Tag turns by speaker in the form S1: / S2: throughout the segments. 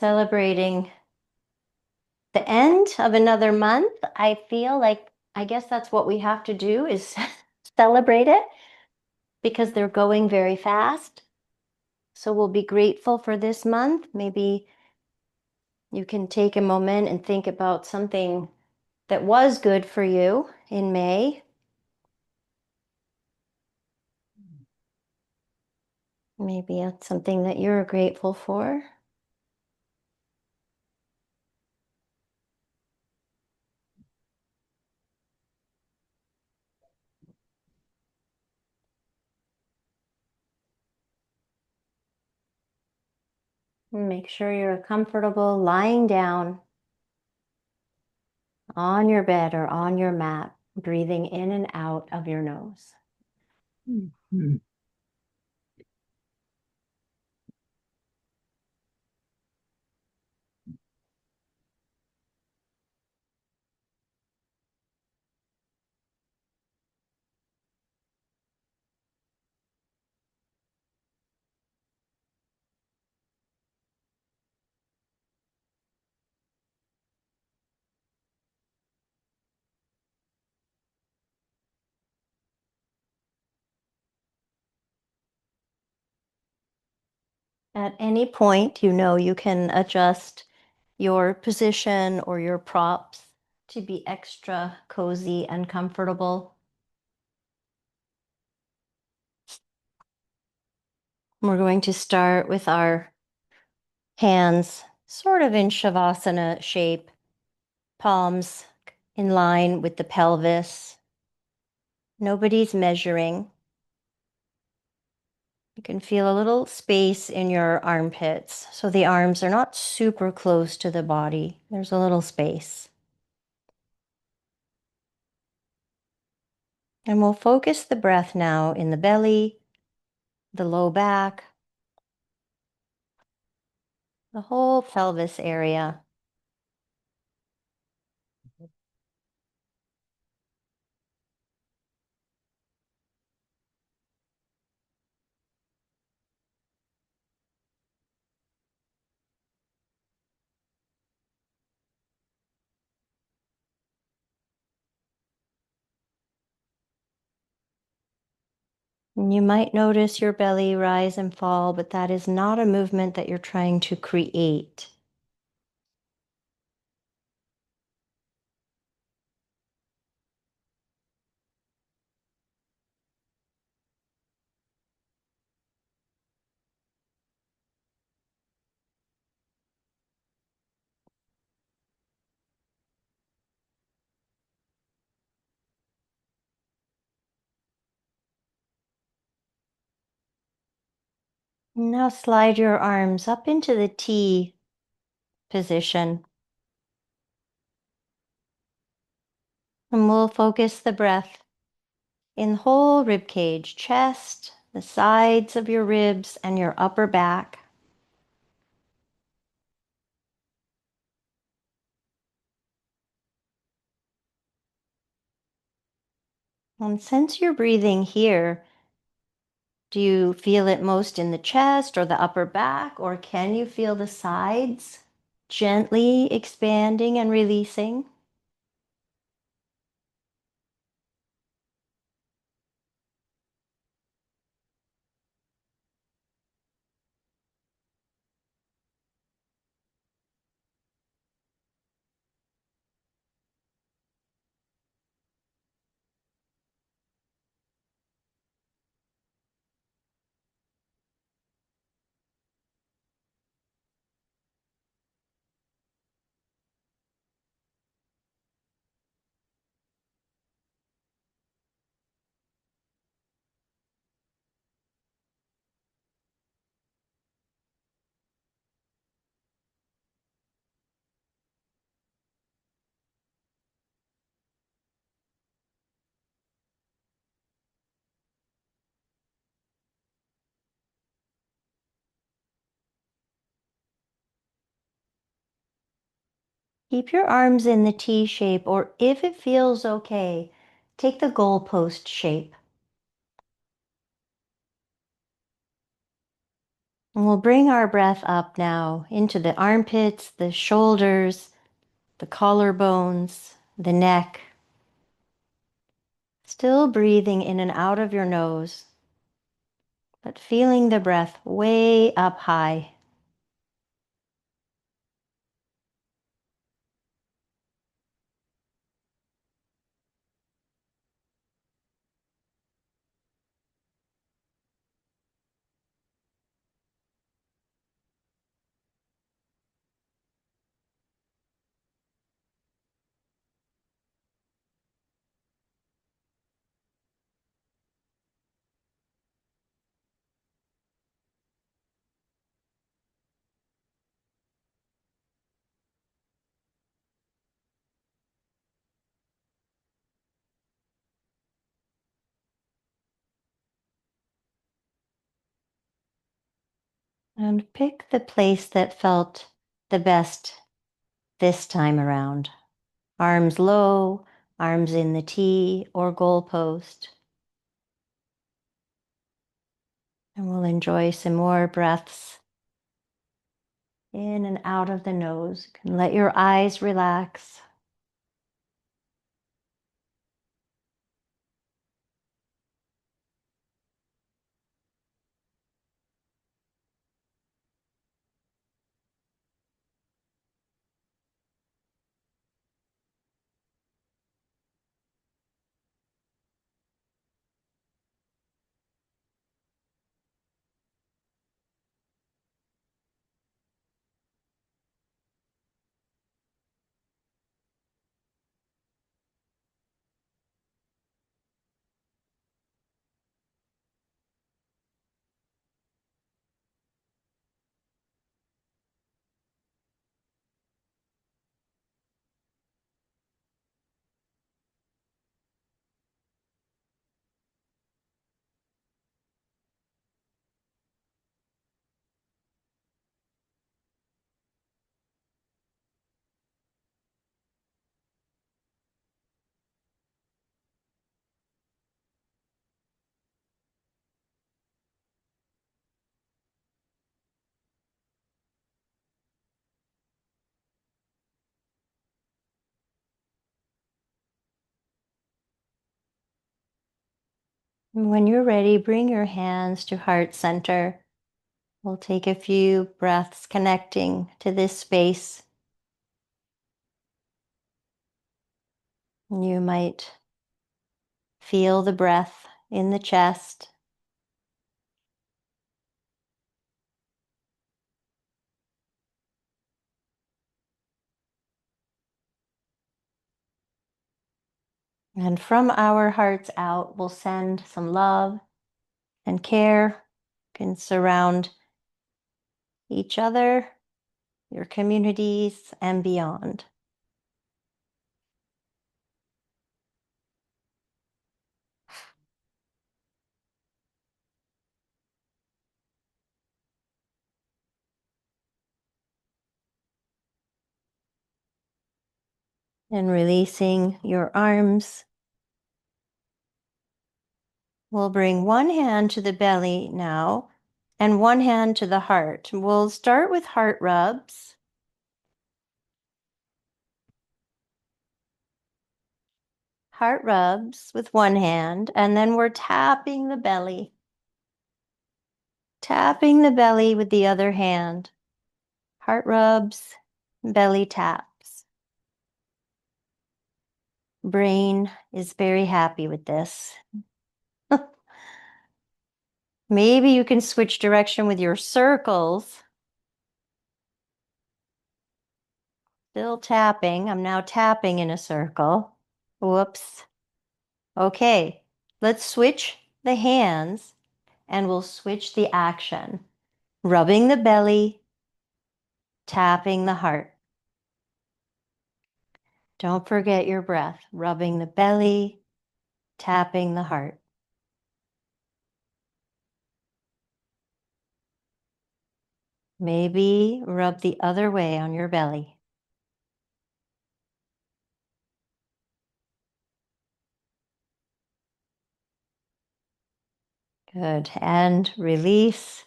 S1: Celebrating the end of another month. I feel like I guess that's what we have to do is celebrate it because they're going very fast. So we'll be grateful for this month. Maybe you can take a moment and think about something that was good for you in May. Maybe it's something that you're grateful for. Make sure you're comfortable lying down on your bed or on your mat, breathing in and out of your nose.
S2: Mhm.
S1: At any point, you can adjust your position or your props to be extra cozy and comfortable. We're going to start with our hands sort of in Shavasana shape, palms in line with the pelvis. Nobody's measuring. You can feel a little space in your armpits. So the arms are not super close to the body. There's a little space. And we'll focus the breath now in the belly, the low back, the whole pelvis area. And you might notice your belly rise and fall, but that is not a movement that you're trying to create. Now slide your arms up into the T position. And we'll focus the breath in the whole rib cage, chest, the sides of your ribs, and your upper back. And sense your breathing here. Do you feel it most in the chest or the upper back, or can you feel the sides gently expanding and releasing? Keep your arms in the T shape, or if it feels okay, take the goalpost shape. And we'll bring our breath up now into the armpits, the shoulders, the collarbones, the neck. Still breathing in and out of your nose, but feeling the breath way up high. And pick the place that felt the best this time around. Arms low, arms in the T or goalpost. And we'll enjoy some more breaths in and out of the nose. You can let your eyes relax. And when you're ready, bring your hands to heart center. We'll take a few breaths connecting to this space. You might feel the breath in the chest. And from our hearts out, we'll send some love and care. You can surround each other, your communities, and beyond. And releasing your arms. We'll bring one hand to the belly now and one hand to the heart. We'll start with heart rubs. Heart rubs with one hand, and then we're tapping the belly. Tapping the belly with the other hand. Heart rubs, belly taps. Brain is very happy with this. Maybe you can switch direction with your circles. Still tapping. I'm now tapping in a circle. Whoops. Okay, let's switch the hands and we'll switch the action. Rubbing the belly, tapping the heart. Don't forget your breath. Rubbing the belly, tapping the heart. Maybe rub the other way on your belly. Good. And release.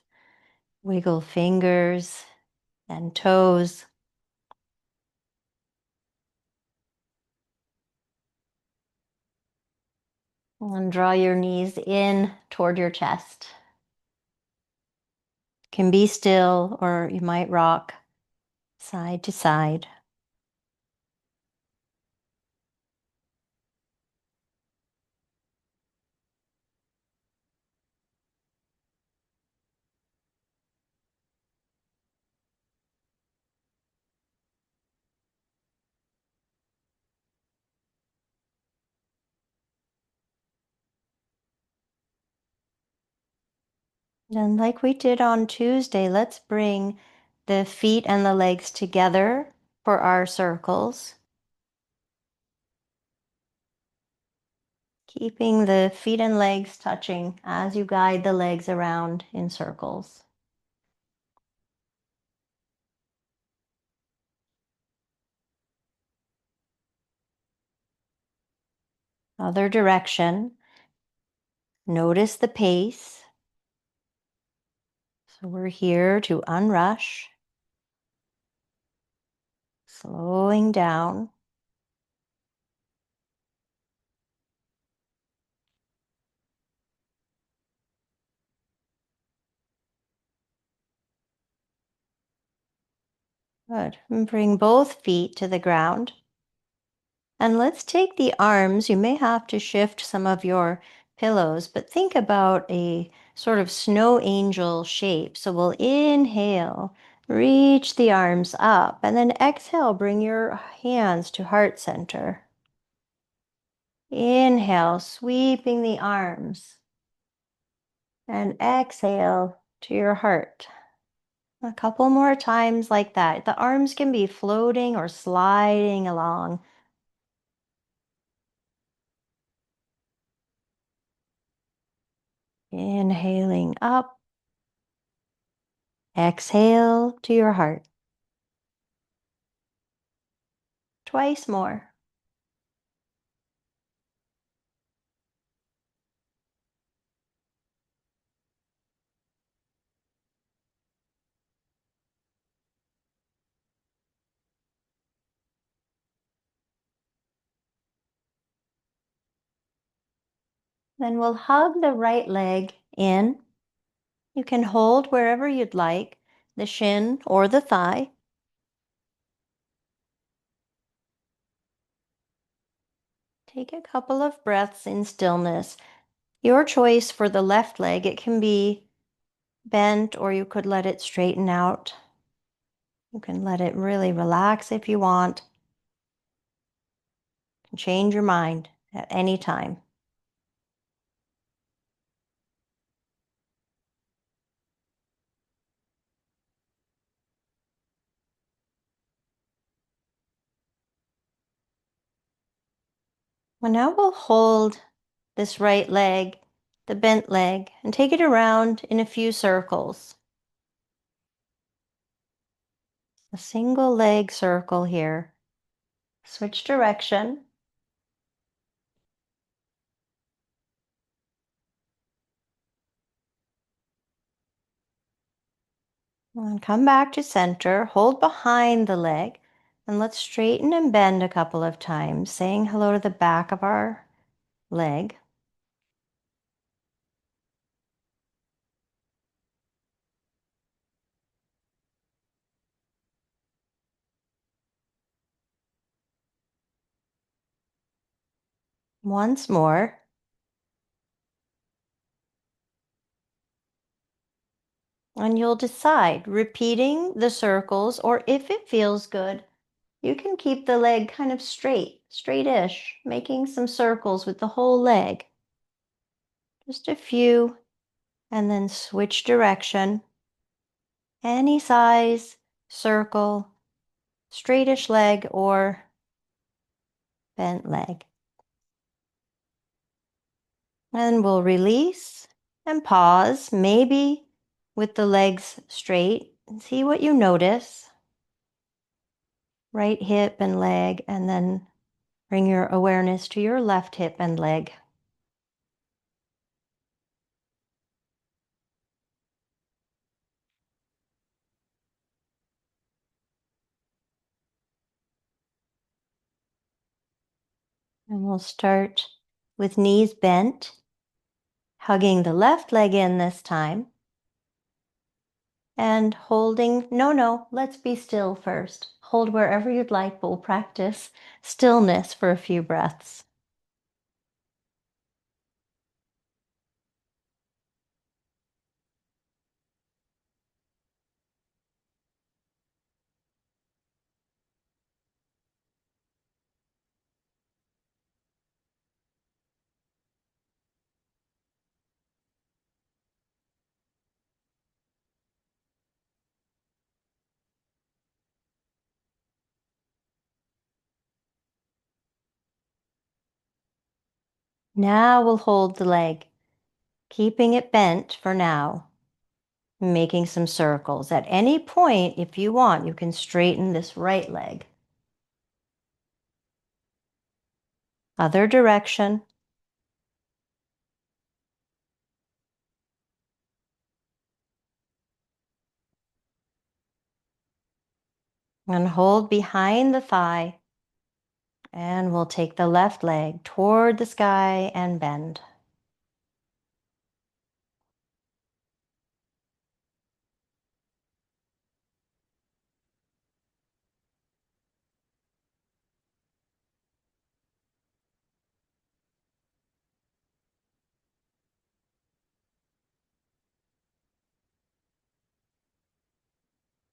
S1: Wiggle fingers and toes. And draw your knees in toward your chest. Can be still, or you might rock side to side. And like we did on Tuesday, let's bring the feet and the legs together for our circles. Keeping the feet and legs touching as you guide the legs around in circles. Other direction. Notice the pace. So we're here to unrush, slowing down. Good. And bring both feet to the ground. And let's take the arms. You may have to shift some of your pillows, but think about a sort of snow angel shape. So we'll inhale, reach the arms up, and then exhale, bring your hands to heart center. Inhale, sweeping the arms, and exhale to your heart. A couple more times like that. The arms can be floating or sliding along. Inhaling up, exhale to your heart. Twice more. Then we'll hug the right leg in. You can hold wherever you'd like, the shin or the thigh. Take a couple of breaths in stillness. Your choice for the left leg, it can be bent or you could let it straighten out. You can let it really relax if you want. You can change your mind at any time. And now we'll hold this right leg, the bent leg, and take it around in a few circles. A single leg circle here. Switch direction. And come back to center. Hold behind the leg. And let's straighten and bend a couple of times, saying hello to the back of our leg. Once more. And you'll decide, repeating the circles, or if it feels good, you can keep the leg kind of straight-ish, making some circles with the whole leg. Just a few, and then switch direction. Any size, circle, straightish leg, or bent leg. And we'll release and pause, maybe with the legs straight, and see what you notice. Right hip and leg, and then bring your awareness to your left hip and leg. And we'll start with knees bent, hugging the left leg in this time, and holding, no, let's be still first. Hold wherever you'd like, but we'll practice stillness for a few breaths. Now we'll hold the leg, keeping it bent for now, making some circles. At any point, if you want, you can straighten this right leg. Other direction. And hold behind the thigh. And we'll take the left leg toward the sky and bend.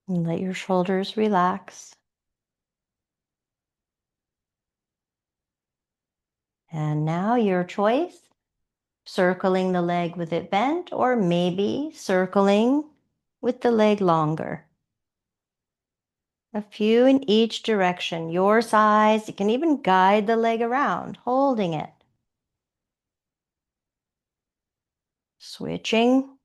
S1: And let your shoulders relax. And now your choice, circling the leg with it bent, or maybe circling with the leg longer. A few in each direction, your size. You can even guide the leg around, holding it. Switching.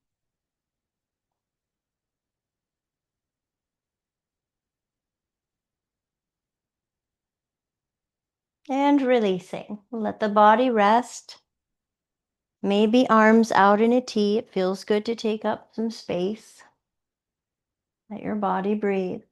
S1: And releasing. Let the body rest. Maybe arms out in a T. It feels good to take up some space. Let your body breathe.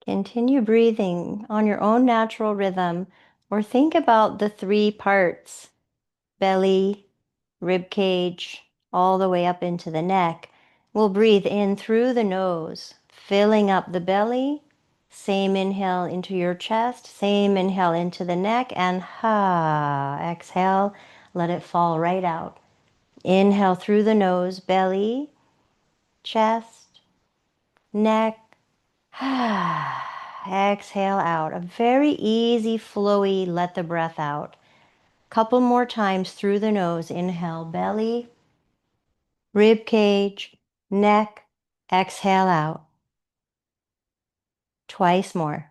S1: Continue breathing on your own natural rhythm, or think about the three parts: belly, rib cage, all the way up into the neck. We'll breathe in through the nose, filling up the belly. Same inhale into your chest, same inhale into the neck, and exhale, let it fall right out. Inhale through the nose, belly, chest, neck. Exhale out. A very easy, flowy, let the breath out. Couple more times through the nose. Inhale, belly, rib cage, neck. Exhale out. Twice more.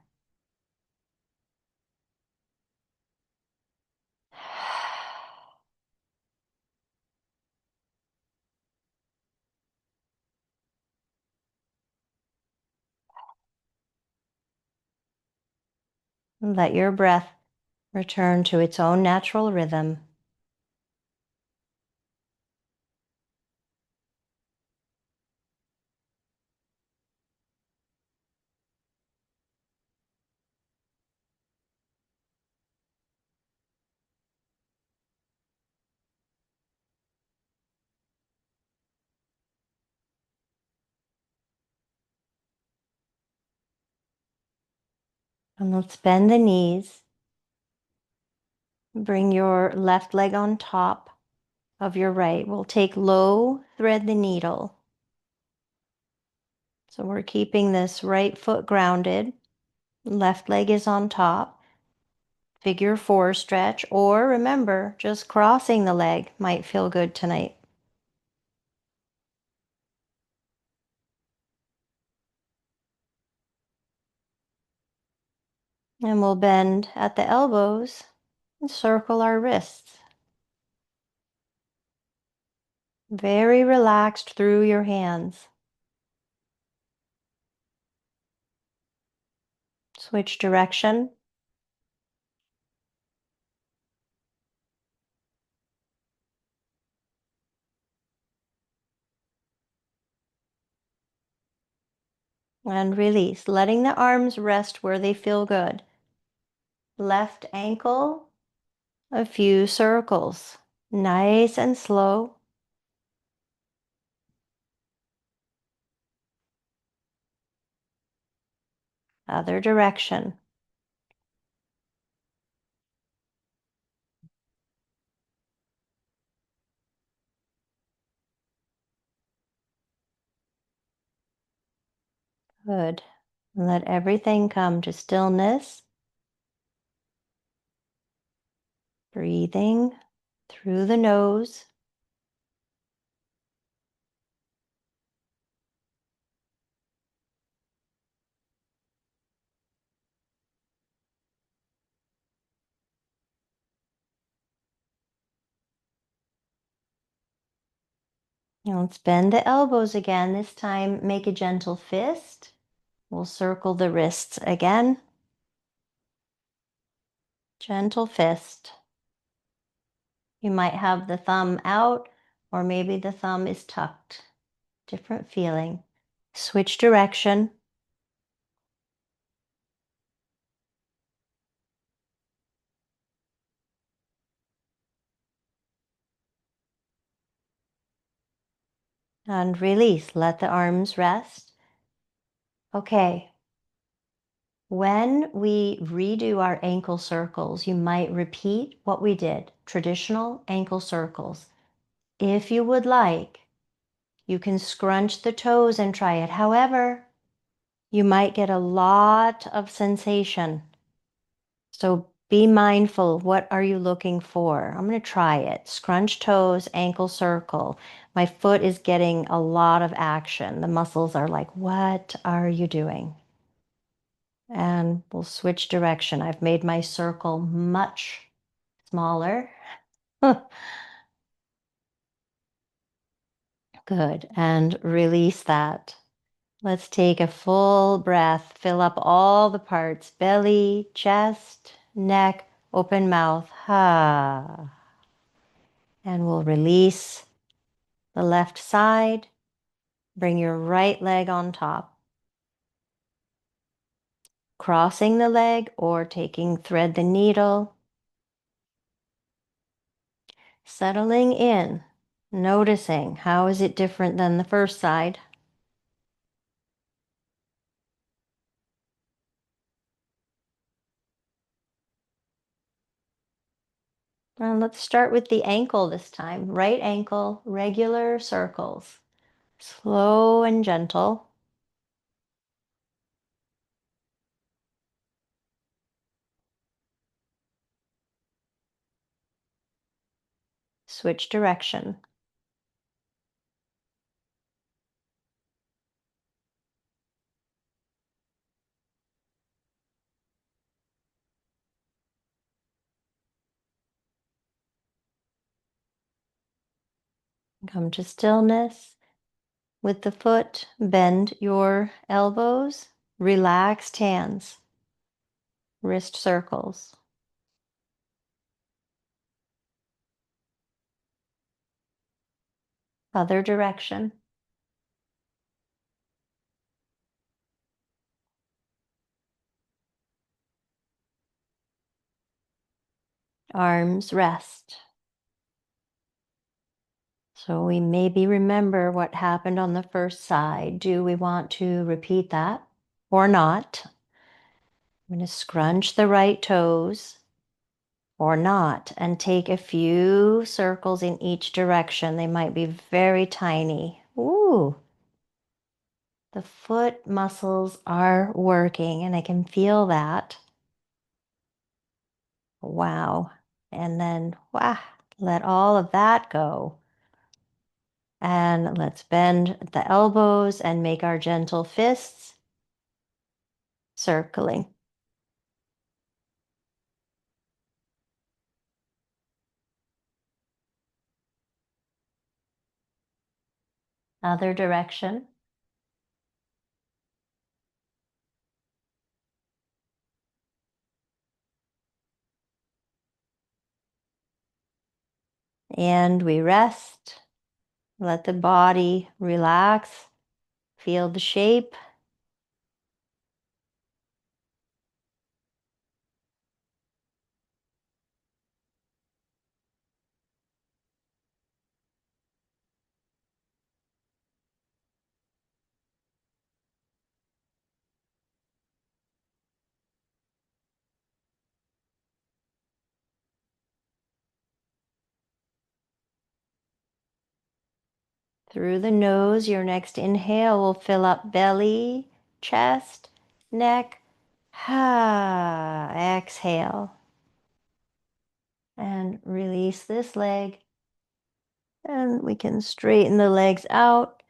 S1: Let your breath return to its own natural rhythm. And let's bend the knees. Bring your left leg on top of your right. We'll take low, thread the needle. So we're keeping this right foot grounded. Left leg is on top. Figure four stretch, or remember, just crossing the leg might feel good tonight. And we'll bend at the elbows and circle our wrists. Very relaxed through your hands. Switch direction. And release, letting the arms rest where they feel good. Left ankle, a few circles, nice and slow. Other direction. Good. Let everything come to stillness. Breathing through the nose. Now let's bend the elbows again. This time, make a gentle fist. We'll circle the wrists again. Gentle fist. You might have the thumb out, or maybe the thumb is tucked. Different feeling. Switch direction. And release. Let the arms rest. Okay. When we redo our ankle circles, you might repeat what we did, traditional ankle circles. If you would like, you can scrunch the toes and try it. However, you might get a lot of sensation. So be mindful. What are you looking for? I'm going to try it. Scrunch toes, ankle circle. My foot is getting a lot of action. The muscles are like, what are you doing? And we'll switch direction. I've made my circle much smaller. Good. And release that. Let's take a full breath. Fill up all the parts, belly, chest, neck, open mouth. Ha. And we'll release the left side. Bring your right leg on top. Crossing the leg or taking thread the needle. Settling in, noticing how is it different than the first side. And let's start with the ankle this time. Right ankle, regular circles. Slow and gentle. Switch direction. Come to stillness. With the foot, bend your elbows. Relaxed hands. Wrist circles. Other direction. Arms rest. So we maybe remember what happened on the first side. Do we want to repeat that or not? I'm going to scrunch the right toes or not and take a few circles in each direction. They might be very tiny. Ooh, the foot muscles are working and I can feel that. Wow. And then, wow, let all of that go. And let's bend the elbows and make our gentle fists circling. Other direction. And we rest. Let the body relax. Feel the shape. Through the nose, your next inhale will fill up belly, chest, neck. Exhale. And release this leg. And we can straighten the legs out,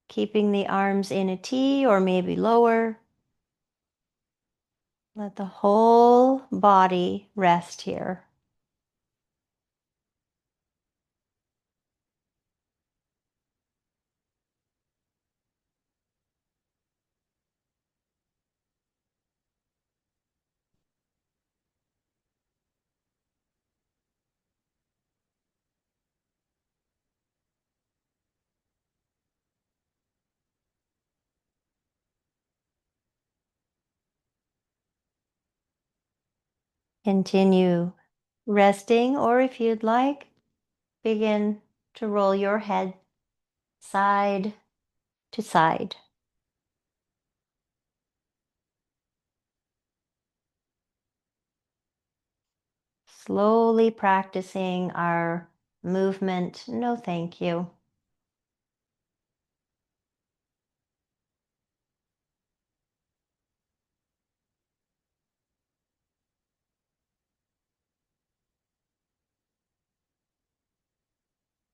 S1: keeping the arms in a T or maybe lower. Let the whole body rest here. Continue resting, or if you'd like, begin to roll your head side to side. Slowly practicing our movement. No, thank you.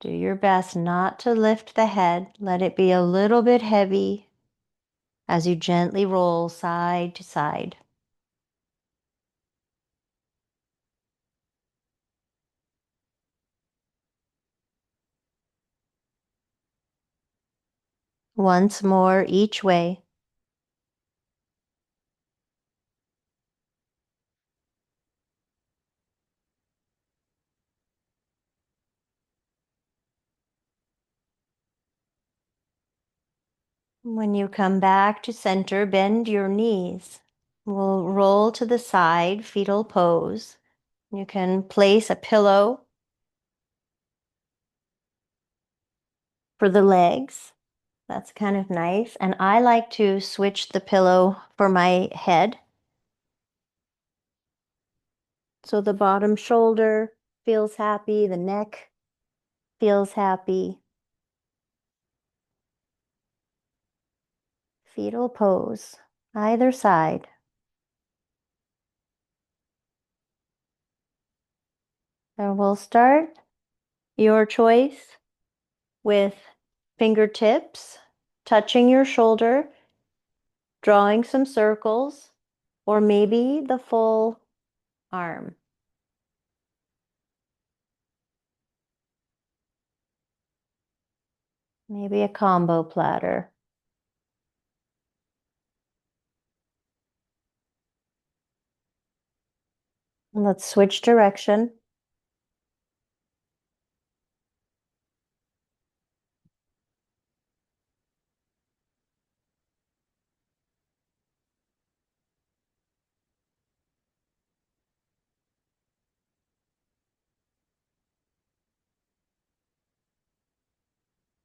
S1: Do your best not to lift the head. Let it be a little bit heavy as you gently roll side to side. Once more each way. When you come back to center, bend your knees. We'll roll to the side, fetal pose. You can place a pillow for the legs. That's kind of nice. And I like to switch the pillow for my head. So the bottom shoulder feels happy, the neck feels happy. Fetal pose, either side. And we'll start your choice with fingertips touching your shoulder, drawing some circles, or maybe the full arm. Maybe a combo platter. Let's switch direction.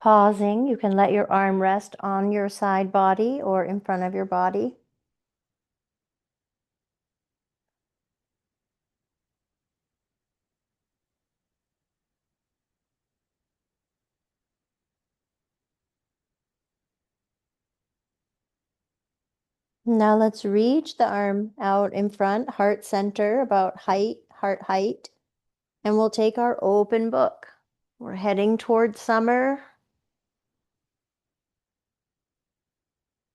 S1: Pausing, you can let your arm rest on your side body or in front of your body. Now let's reach the arm out in front, heart center, about heart height, and we'll take our open book. We're heading towards summer.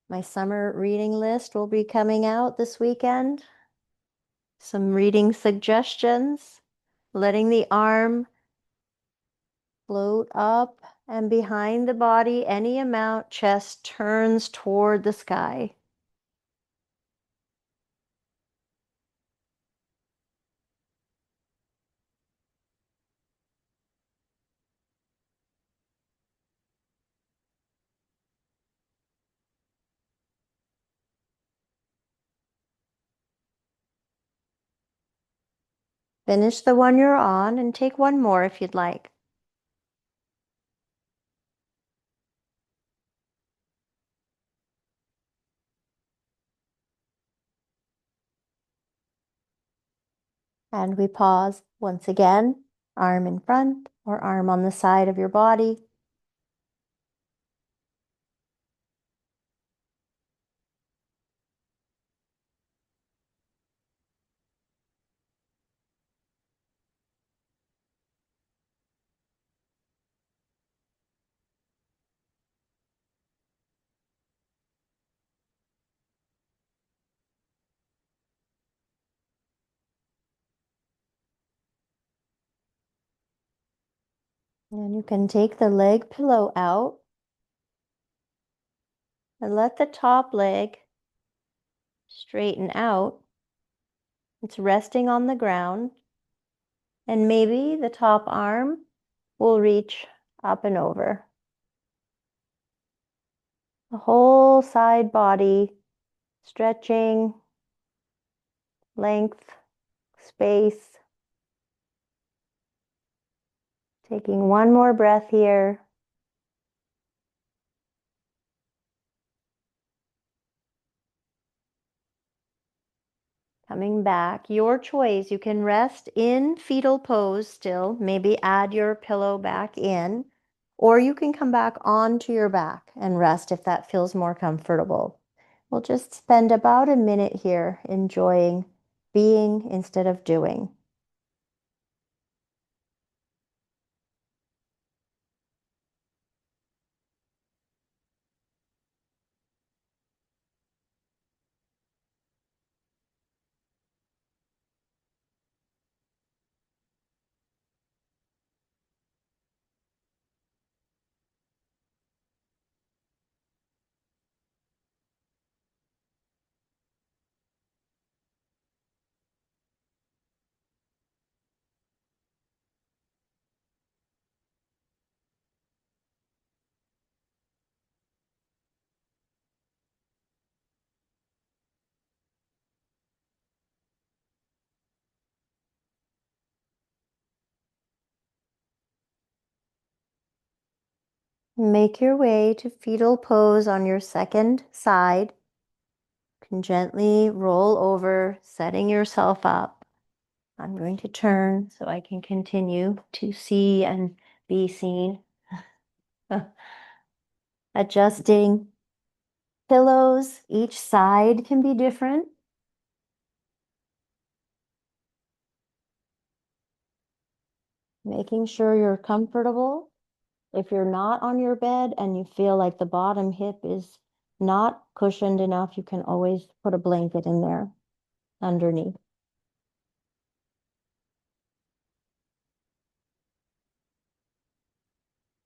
S1: My summer reading list will be coming out this weekend. Some reading suggestions, letting the arm Float up and behind the body any amount, chest turns toward the sky. Finish the one you're on and take one more if you'd like. And we pause once again, arm in front or arm on the side of your body. And you can take the leg pillow out and let the top leg straighten out. It's resting on the ground. And maybe the top arm will reach up and over. The whole side body stretching, length, space. Taking one more breath here. Coming back, your choice. You can rest in fetal pose still, maybe add your pillow back in, or you can come back onto your back and rest if that feels more comfortable. We'll just spend about a minute here enjoying being instead of doing. Make your way to fetal pose on your second side. You can gently roll over, setting yourself up. I'm going to turn so I can continue to see and be seen. Adjusting pillows, each side can be different. Making sure you're comfortable. If you're not on your bed and you feel like the bottom hip is not cushioned enough, you can always put a blanket in there underneath.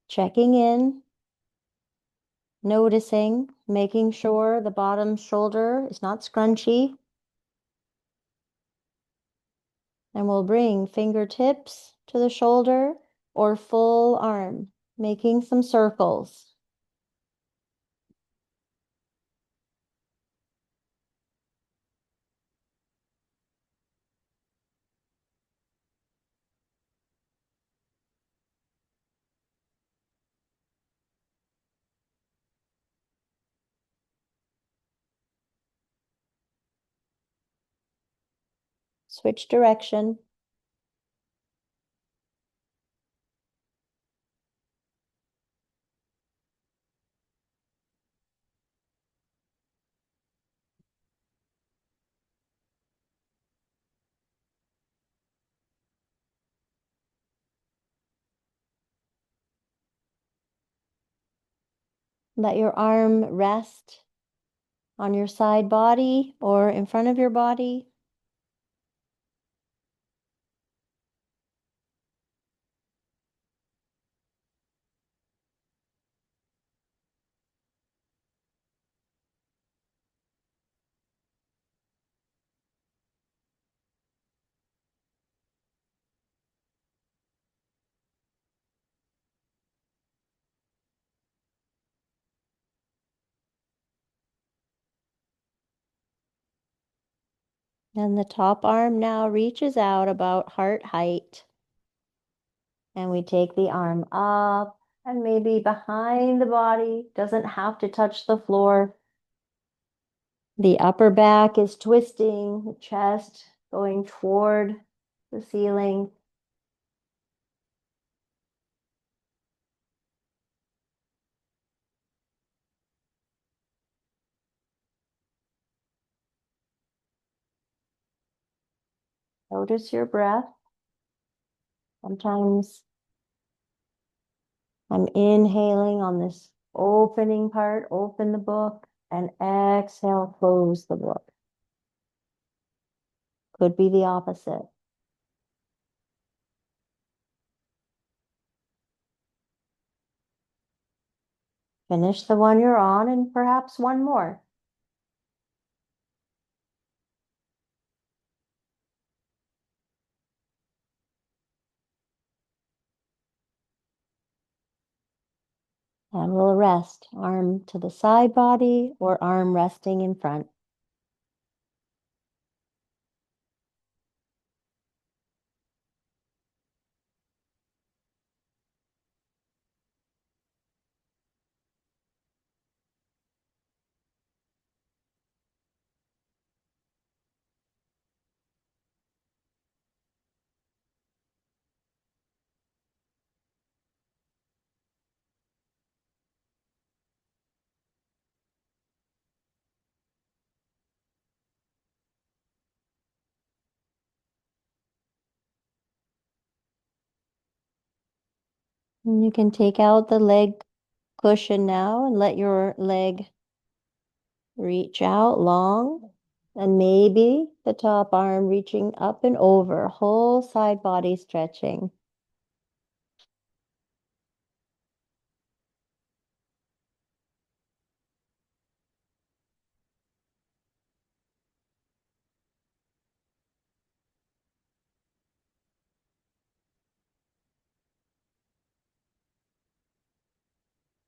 S1: Checking in, noticing, making sure the bottom shoulder is not scrunchy. And we'll bring fingertips to the shoulder or full arm, making some circles. Switch direction. Let your arm rest on your side body or in front of your body. And the top arm now reaches out about heart height. And we take the arm up and maybe behind the body, doesn't have to touch the floor. The upper back is twisting, the chest going toward the ceiling. Notice your breath. Sometimes I'm inhaling on this opening part, open the book, and exhale, close the book. Could be the opposite. Finish the one you're on and perhaps one more. And we'll rest, arm to the side body or arm resting in front. And you can take out the leg cushion now and let your leg reach out long. And maybe the top arm reaching up and over, whole side body stretching.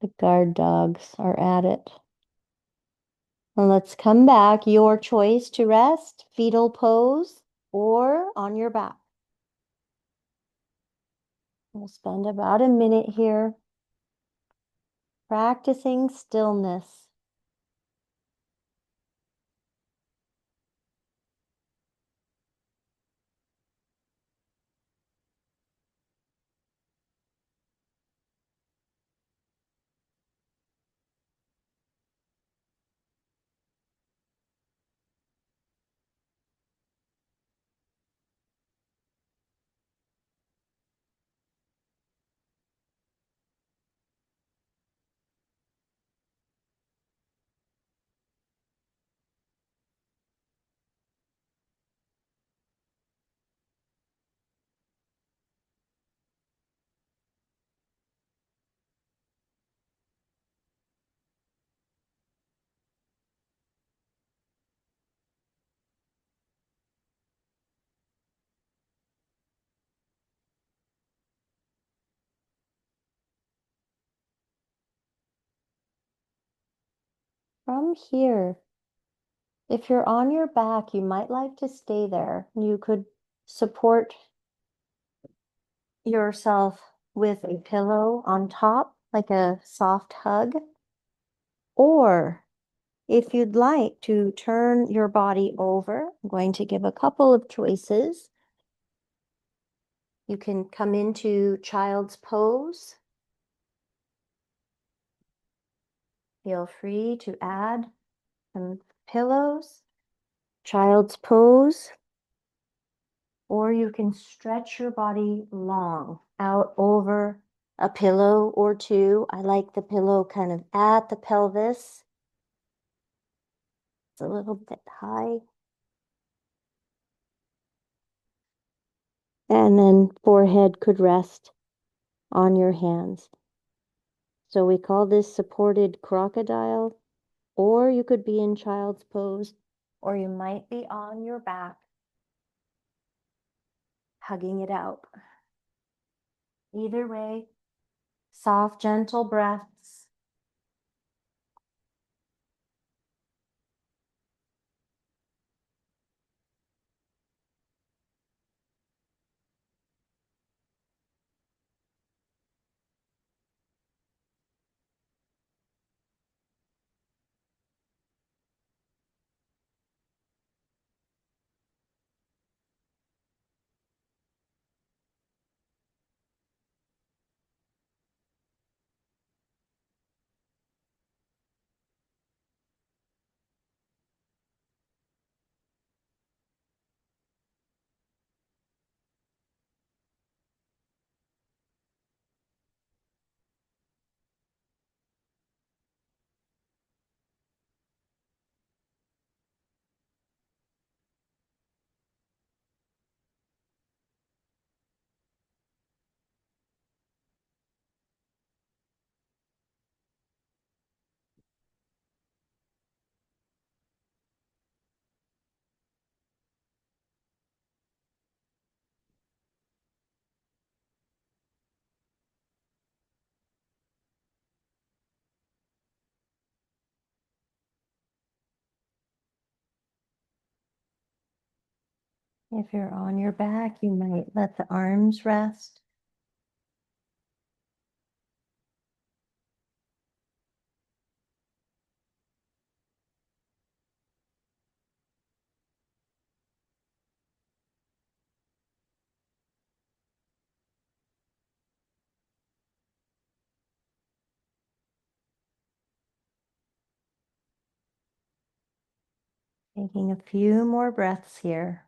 S1: The guard dogs are at it. And let's come back. Your choice to rest, fetal pose, or on your back. We'll spend about a minute here practicing stillness. From here, if you're on your back, you might like to stay there. You could support yourself with a pillow on top, like a soft hug. Or if you'd like to turn your body over, I'm going to give a couple of choices. You can come into child's pose. Feel free to add some pillows, child's pose, or you can stretch your body long out over a pillow or two. I like the pillow kind of at the pelvis. It's a little bit high. And then forehead could rest on your hands. So we call this supported crocodile, or you could be in child's pose, or you might be on your back, hugging it out. Either way, soft, gentle breaths. If you're on your back, you might let the arms rest. Taking a few more breaths here.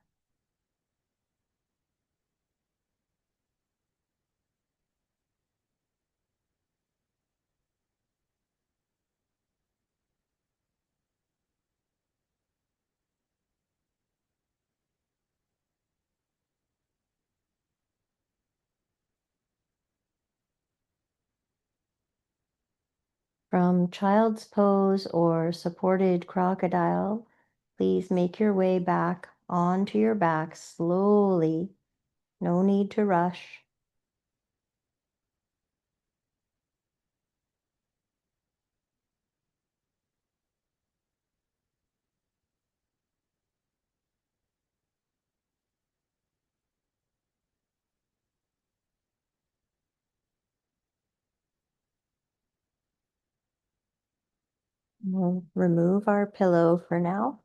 S1: From child's pose or supported crocodile, please make your way back onto your back slowly. No need to rush. We'll remove our pillow for now.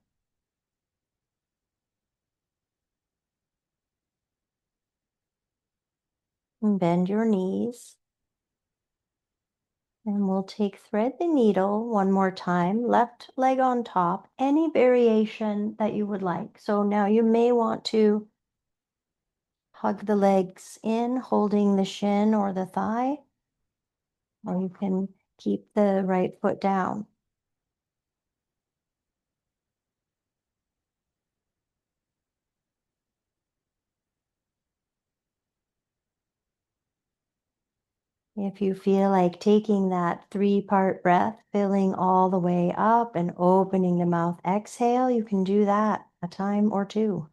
S1: And bend your knees. And we'll thread the needle one more time, left leg on top, any variation that you would like. So now you may want to hug the legs in, holding the shin or the thigh, or you can keep the right foot down. If you feel like taking that 3-part breath, filling all the way up and opening the mouth, exhale, you can do that a time or two.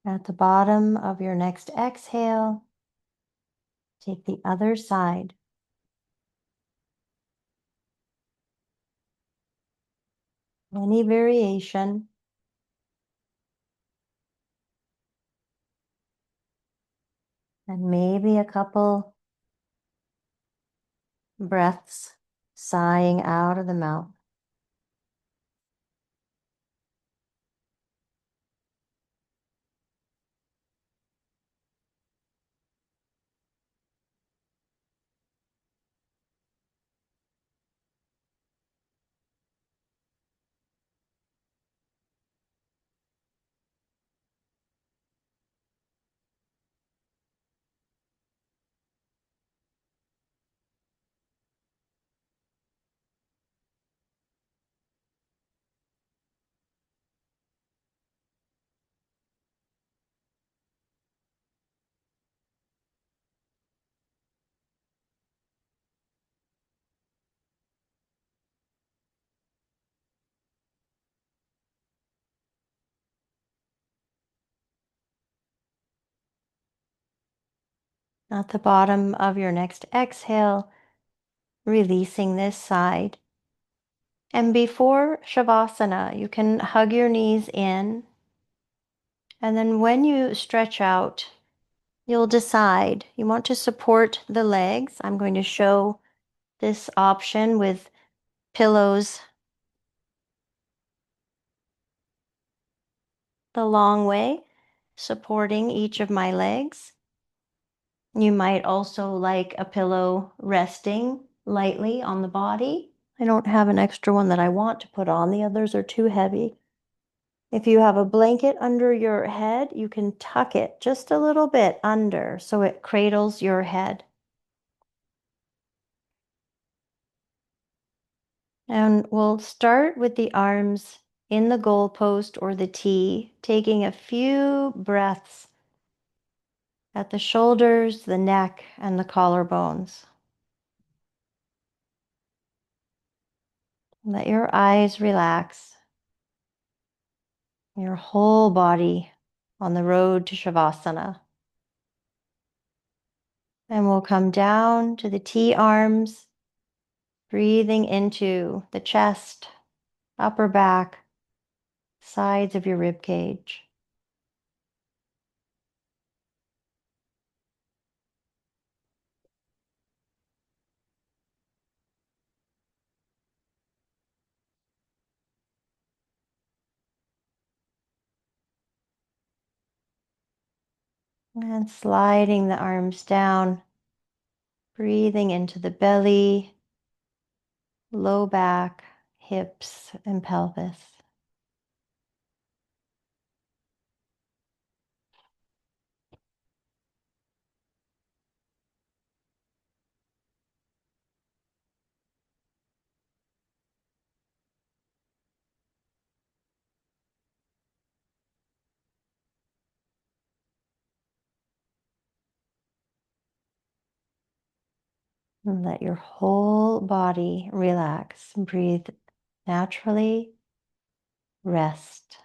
S1: At the bottom of your next exhale, take the other side. Any variation. And maybe a couple breaths sighing out of the mouth. At the bottom of your next exhale, releasing this side. And before Shavasana, you can hug your knees in. And then when you stretch out, you'll decide you want to support the legs. I'm going to show this option with pillows the long way, supporting each of my legs. You might also like a pillow resting lightly on the body. I don't have an extra one that I want to put on. The others are too heavy. If you have a blanket under your head, you can tuck it just a little bit under so it cradles your head. And we'll start with the arms in the goalpost or the tee, taking a few breaths at the shoulders, the neck, and the collarbones. Let your eyes relax, your whole body on the road to Shavasana. And we'll come down to the T arms, breathing into the chest, upper back, sides of your rib cage. And sliding the arms down, breathing into the belly, low back, hips, and pelvis. And let your whole body relax. Breathe naturally. Rest.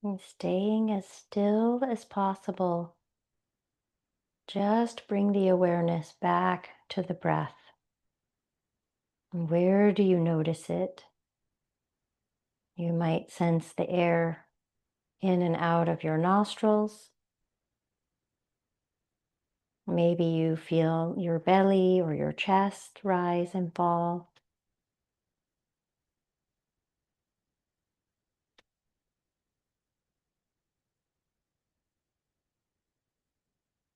S1: And staying as still as possible. Just bring the awareness back to the breath. And where do you notice it? You might sense the air in and out of your nostrils. Maybe you feel your belly or your chest rise and fall.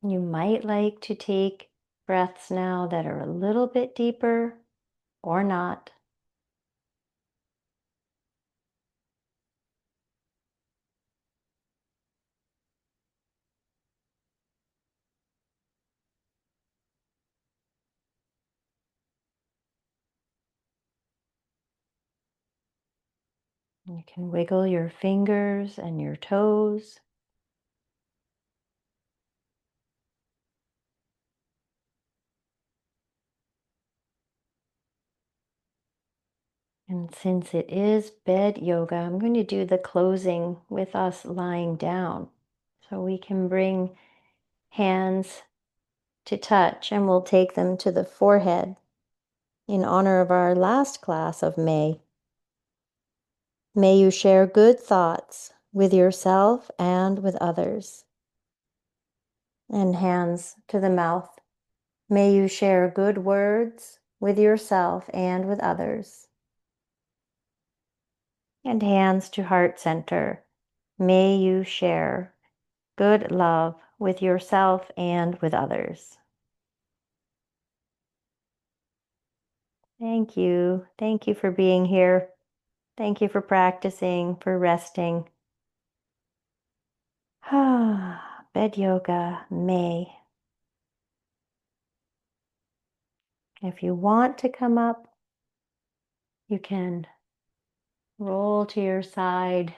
S1: You might like to take breaths now that are a little bit deeper or not. You can wiggle your fingers and your toes. And since it is bed yoga, I'm going to do the closing with us lying down. So we can bring hands to touch and we'll take them to the forehead in honor of our last class of May. May you share good thoughts with yourself and with others. And hands to the mouth. May you share good words with yourself and with others. And hands to heart center. May you share good love with yourself and with others. Thank you. Thank you for being here. Thank you for practicing, for resting. Bed yoga, May. If you want to come up, you can roll to your side